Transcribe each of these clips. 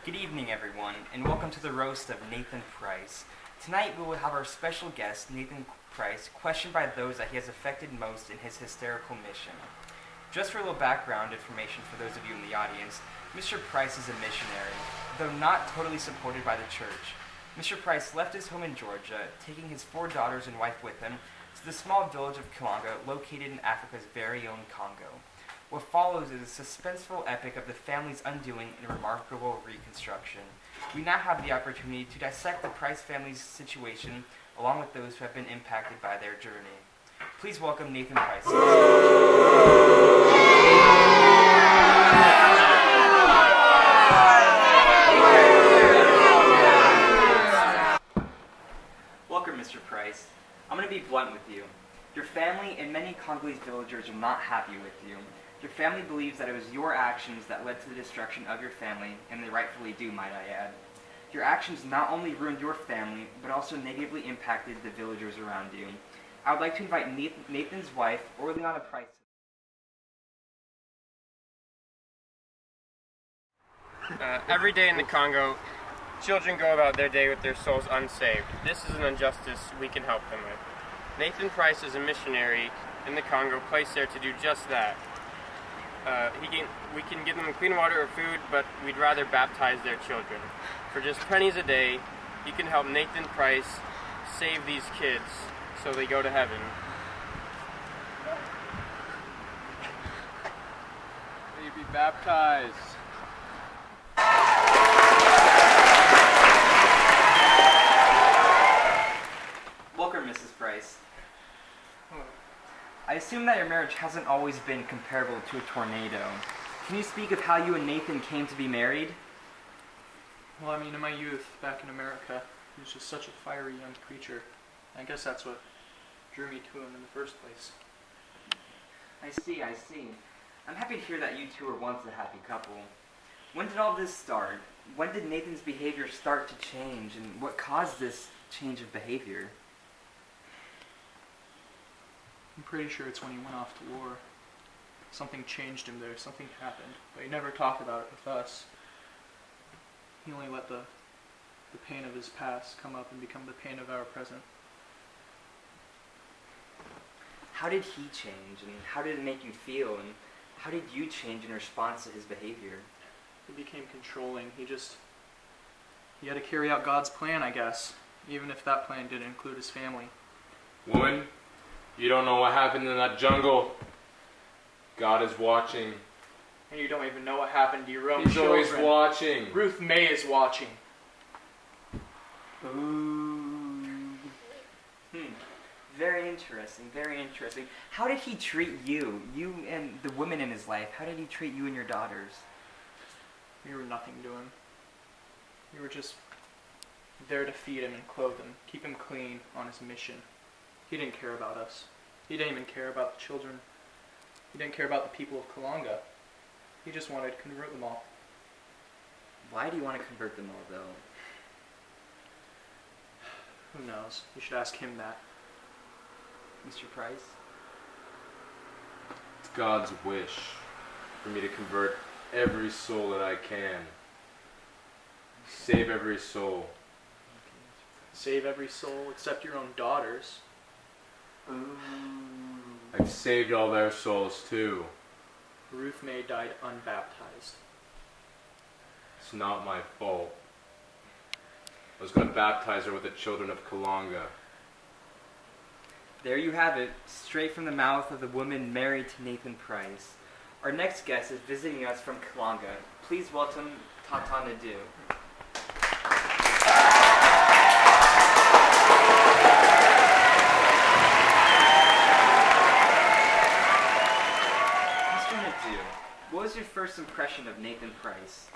Good evening, everyone, and welcome to the roast of Nathan Price. Tonight we will have our special guest, Nathan Price, questioned by those that he has affected most in his hysterical mission. Just for a little background information for those of you in the audience, Mr. Price is a missionary, though not totally supported by the church. Mr. Price left his home in Georgia, taking his 4 daughters and wife with him, to the small village of Kalanga, located in Africa's very own Congo. What follows is a suspenseful epic of the family's undoing and remarkable reconstruction. We now have the opportunity to dissect the Price family's situation, along with those who have been impacted by their journey. Please welcome Nathan Price. Welcome, Mr. Price. I'm going to be blunt with you. Your family and many Congolese villagers are not happy with you. Your family believes that it was your actions that led to the destruction of your family, and they rightfully do, might I add. Your actions not only ruined your family, but also negatively impacted the villagers around you. I would like to invite Nathan's wife, Orleana Price. Every day in the Congo, children go about their day with their souls unsaved. This is an injustice we can help them with. Nathan Price is a missionary in the Congo, placed there to do just that. We can give them clean water or food, but we'd rather baptize their children. For just pennies a day, you can help Nathan Price save these kids so they go to heaven. May you be baptized. Welcome, Mrs. Price. I assume that your marriage hasn't always been comparable to a tornado. Can you speak of how you and Nathan came to be married? Well, in my youth, back in America, he was just such a fiery young creature. I guess that's what drew me to him in the first place. I see. I'm happy to hear that you two were once a happy couple. When did all this start? When did Nathan's behavior start to change, and what caused this change of behavior? I'm pretty sure it's when he went off to war. Something changed him there, something happened, but he never talked about it with us. He only let the pain of his past come up and become the pain of our present. How did he change, and how did it make you feel, and how did you change in response to his behavior? He became controlling. He had to carry out God's plan, I guess, even if that plan didn't include his family. Woman, you don't know what happened in that jungle. God is watching. And you don't even know what happened to your own children. He's always watching. Ruth May is watching. Ooh. Very interesting. How did he treat you and the women in his life? How did he treat you and your daughters? We were nothing to him. We were just there to feed him and clothe him, keep him clean on his mission. He didn't care about us. He didn't even care about the children. He didn't care about the people of Kalanga. He just wanted to convert them all. Why do you want to convert them all, though? Who knows? You should ask him that. Mr. Price? It's God's wish for me to convert every soul that I can. Save every soul. Save every soul except your own daughters. Ooh. I've saved all their souls too. Ruth May died unbaptized. It's not my fault. I was going to baptize her with the children of Kalanga. There you have it, straight from the mouth of the woman married to Nathan Price. Our next guest is visiting us from Kalanga. Please welcome Tata Nadu. Mr. Nadu, what was your first impression of Nathan Price?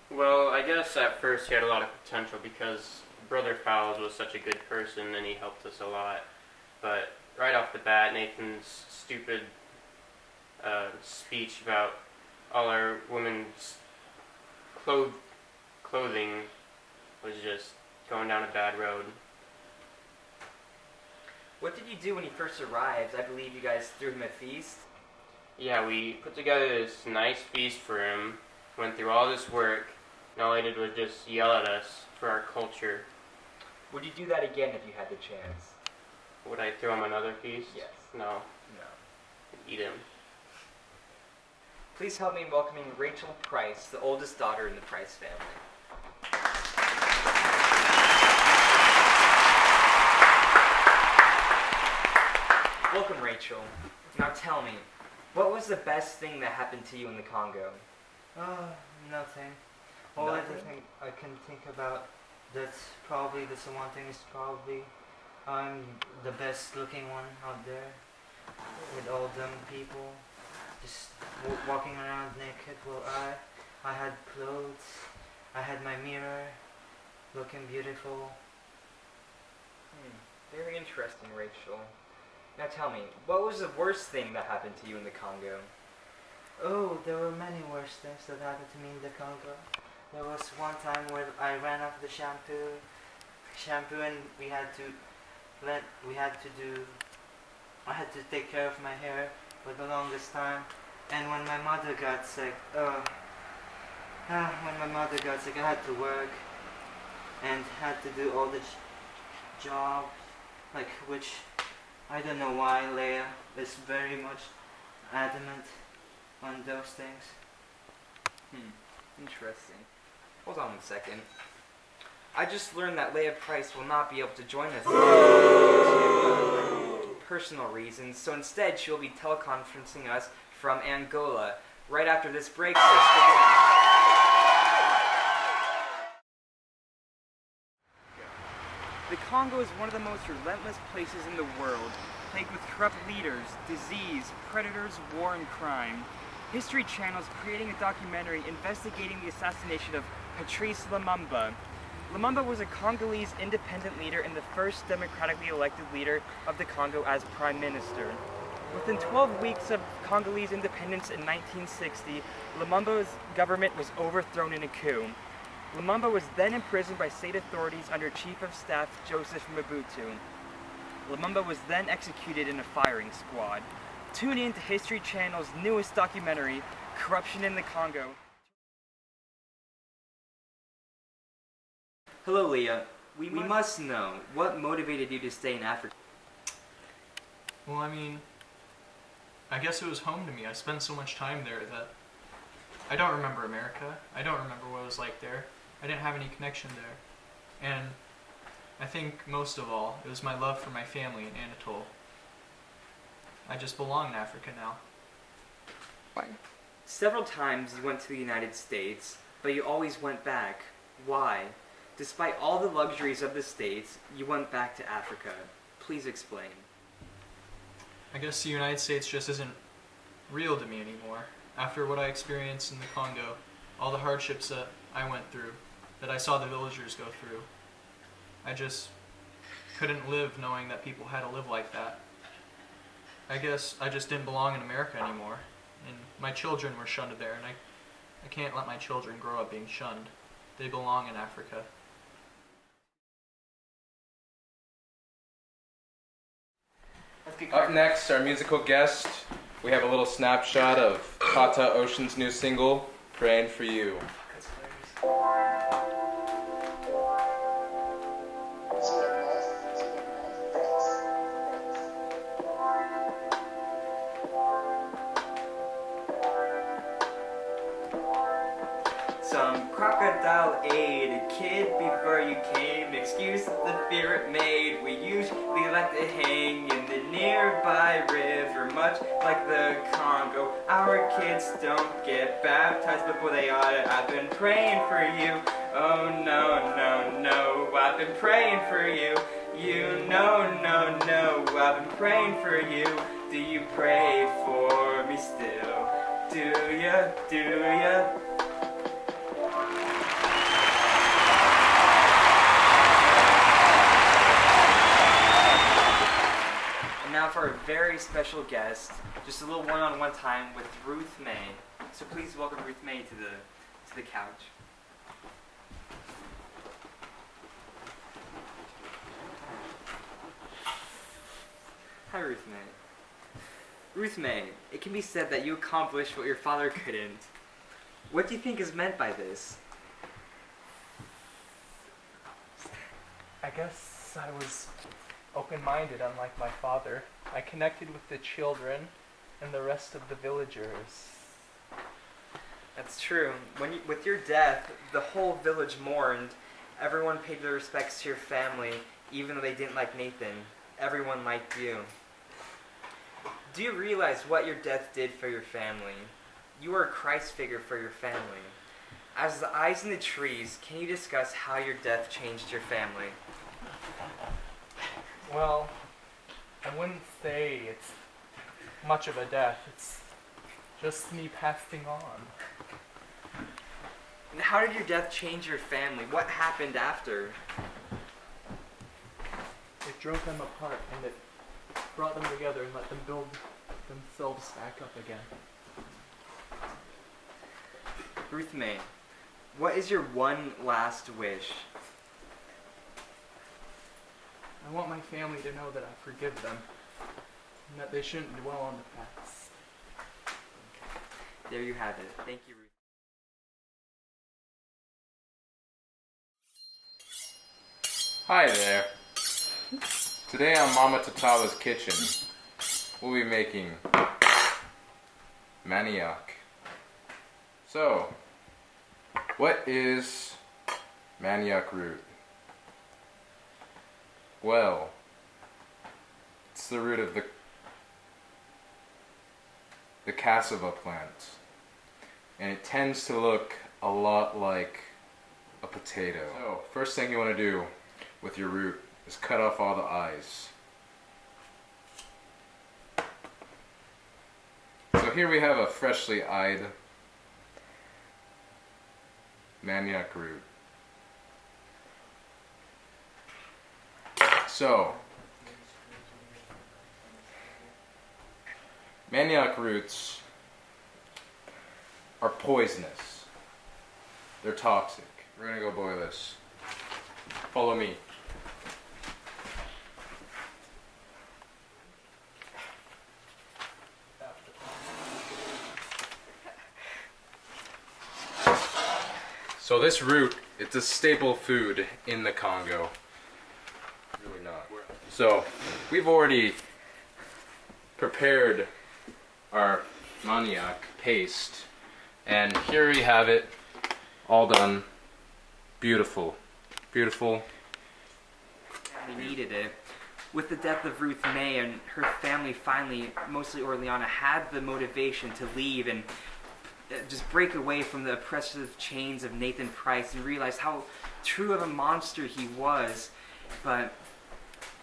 Well, I guess at first he had a lot of potential because Brother Fowles was such a good person and he helped us a lot. But right off the bat, Nathan's stupid speech about all our women's clothing was just going down a bad road. What did you do when he first arrived? I believe you guys threw him a feast. Yeah, we put together this nice feast for him, went through all this work, And all he did was just yell at us for our culture. Would you do that again if you had the chance? Would I throw him another piece? Yes. No. No. I'd eat him. Please help me in welcoming Rachel Price, the oldest daughter in the Price family. Welcome, Rachel. Now tell me, what was the best thing that happened to you in the Congo? Nothing. All I Nothing? think I can think about that's probably the one thing is probably I'm the best looking one out there with all them people just walking around naked. Well, I had clothes, I had my mirror, looking beautiful. Very interesting, Rachel. Now tell me, what was the worst thing that happened to you in the Congo? Oh, there were many worse things that happened to me in the Congo. There was one time where I ran out of the shampoo, and I had to take care of my hair for the longest time. And when my mother got sick, I had to work and had to do all the jobs, which I don't know why Leia is very much adamant on those things. Interesting. Hold on a second. I just learned that Leia Price will not be able to join us due to personal reasons, so instead she will be teleconferencing us from Angola right after this break. So stick around. The Congo is one of the most relentless places in the world, plagued with corrupt leaders, disease, predators, war, and crime. History Channel is creating a documentary investigating the assassination of Patrice Lumumba. Lumumba was a Congolese independent leader and the first democratically elected leader of the Congo as prime minister. Within 12 weeks of Congolese independence in 1960, Lumumba's government was overthrown in a coup. Lumumba was then imprisoned by state authorities under Chief of Staff Joseph Mobutu. Lumumba was then executed in a firing squad. Tune in to History Channel's newest documentary, Corruption in the Congo. Hello, Leah. We must know, what motivated you to stay in Africa? Well, I guess it was home to me. I spent so much time there that I don't remember America. I don't remember what it was like there. I didn't have any connection there. And I think most of all, it was my love for my family in Anatole. I just belong in Africa now. Several times you went to the United States, but you always went back. Why? Despite all the luxuries of the States, you went back to Africa. Please explain. I guess the United States just isn't real to me anymore. After what I experienced in the Congo, all the hardships that I went through, that I saw the villagers go through, I just couldn't live knowing that people had to live like that. I guess I just didn't belong in America anymore, and my children were shunned there, and I can't let my children grow up being shunned. They belong in Africa. Up next, our musical guest. We have a little snapshot of Tata Ocean's new single, Praying for You. Some crocodile ate a kid before you came. Excuse the fear it made. We usually like to hang in the nearby river, much like the Congo. Our kids don't get baptized before they ought to. I've been praying for you. Oh no, no, no. I've been praying for you. You no, no, no. I've been praying for you. Do you pray for me still? Do ya? Do ya? Now for our very special guest, just a little one-on-one time with Ruth May. So please welcome Ruth May to the couch. Hi, Ruth May. Ruth May, it can be said that you accomplished what your father couldn't. What do you think is meant by this? I guess I was open-minded, unlike my father. I connected with the children and the rest of the villagers. That's true. With your death, the whole village mourned. Everyone paid their respects to your family, even though they didn't like Nathan. Everyone liked you. Do you realize what your death did for your family? You were a Christ figure for your family. As the eyes in the trees, can you discuss how your death changed your family? Well, I wouldn't say it's much of a death. It's just me passing on. And how did your death change your family? What happened after? It drove them apart and it brought them together and let them build themselves back up again. Ruth May, what is your one last wish? I want my family to know that I forgive them and that they shouldn't dwell on the past. There you have it. Thank you, Ruth. Hi there. Today on Mama Tatala's kitchen, we'll be making manioc. So, what is manioc root? Well, it's the root of the cassava plant, and it tends to look a lot like a potato. So, first thing you want to do with your root is cut off all the eyes. So here we have a freshly eyed manioc root. So, manioc roots are poisonous. They're toxic. We're gonna go boil this. Follow me. So this root, it's a staple food in the Congo. Really not. So we've already prepared our manioc paste, and here we have it, all done. Beautiful, beautiful. We needed it. With the death of Ruth May and her family, finally, mostly Orleana, had the motivation to leave and just break away from the oppressive chains of Nathan Price and realize how true of a monster he was. But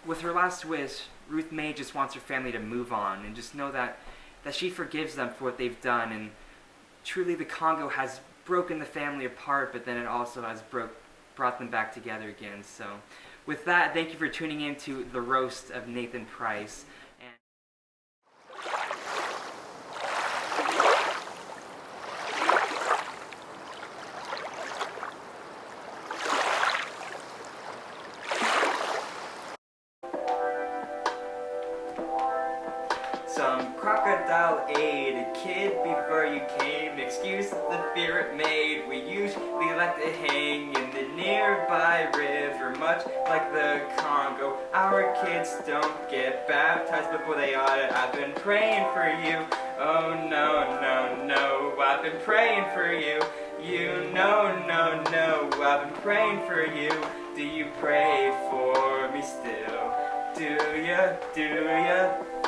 with her last wish, Ruth May just wants her family to move on and just know that she forgives them for what they've done. And truly the Congo has broken the family apart, but then it also has brought them back together again. So with that, thank you for tuning in to the roast of Nathan Price. Some crocodile ate a kid before you came. Excuse the fear it made. We usually like to hang in the nearby river, much like the Congo. Our kids don't get baptized before they ought to. I've been praying for you. Oh no, no, no. I've been praying for you. You know, no, no. I've been praying for you. Do you pray for me still? Do ya? Do ya?